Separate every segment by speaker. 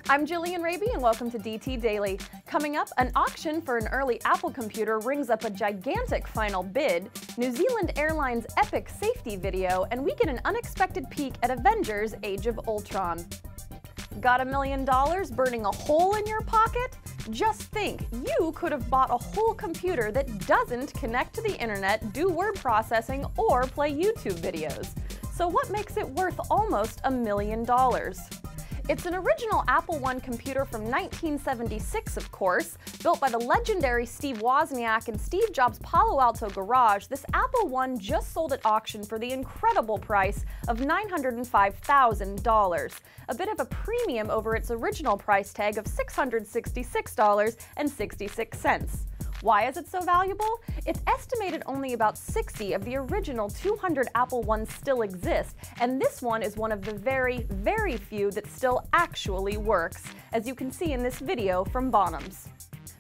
Speaker 1: I'm Jillian Raby and welcome to DT Daily. Coming up, an auction for an early Apple computer rings up a gigantic final bid, New Zealand Airlines epic safety video, and we get an unexpected peek at Avengers: Age of Ultron. Got $1 million burning a hole in your pocket? Just think, you could have bought a whole computer that doesn't connect to the internet, do word processing, or play YouTube videos. So what makes it worth almost $1 million? It's an original Apple I computer from 1976, of course. Built by the legendary Steve Wozniak in Steve Jobs' Palo Alto garage, this Apple I just sold at auction for the incredible price of $905,000, a bit of a premium over its original price tag of $666.66. Why is it so valuable? It's estimated only about 60 of the original 200 Apple I's still exist, and this one is one of the very, very few that still actually works, as you can see in this video from Bonhams.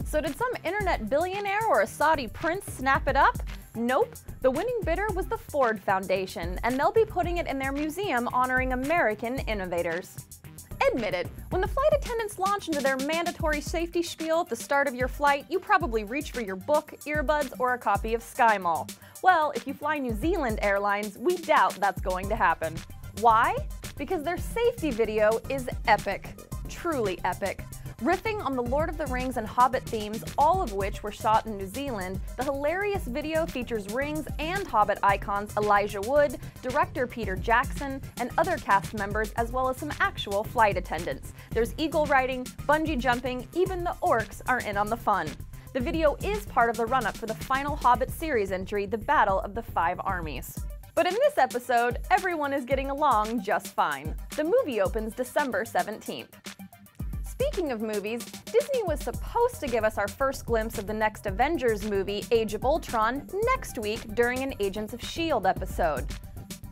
Speaker 1: So did some internet billionaire or a Saudi prince snap it up? Nope. The winning bidder was the Ford Foundation, and they'll be putting it in their museum honoring American innovators. Admit it, when the flight attendants launch into their mandatory safety spiel at the start of your flight, you probably reach for your book, earbuds, or a copy of Sky Mall. Well, if you fly New Zealand Airlines, we doubt that's going to happen. Why? Because their safety video is epic. Truly epic. Riffing on the Lord of the Rings and Hobbit themes, all of which were shot in New Zealand, the hilarious video features Rings and Hobbit icons Elijah Wood, director Peter Jackson, and other cast members, as well as some actual flight attendants. There's eagle riding, bungee jumping, even the orcs are in on the fun. The video is part of the run-up for the final Hobbit series entry, The Battle of the Five Armies. But in this episode, everyone is getting along just fine. The movie opens December 17th. Speaking of movies, Disney was supposed to give us our first glimpse of the next Avengers movie, Age of Ultron, next week during an Agents of S.H.I.E.L.D. episode.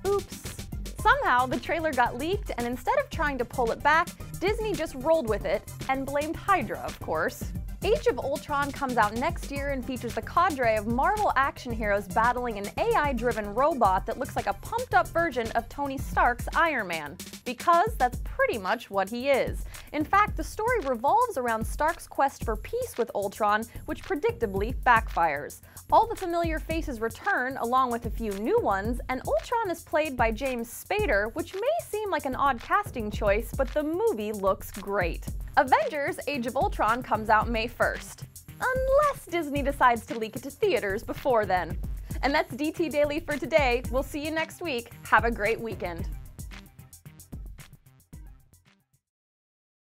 Speaker 1: Oops. Somehow, the trailer got leaked, and instead of trying to pull it back, Disney just rolled with it and blamed Hydra, of course. Age of Ultron comes out next year and features the cadre of Marvel action heroes battling an AI-driven robot that looks like a pumped-up version of Tony Stark's Iron Man, because that's pretty much what he is. In fact, the story revolves around Stark's quest for peace with Ultron, which predictably backfires. All the familiar faces return, along with a few new ones, and Ultron is played by James Spader, which may seem like an odd casting choice, but the movie looks great. Avengers: Age of Ultron comes out May 1st. Unless Disney decides to leak it to theaters before then. And that's DT Daily for today. We'll see you next week. Have a great weekend.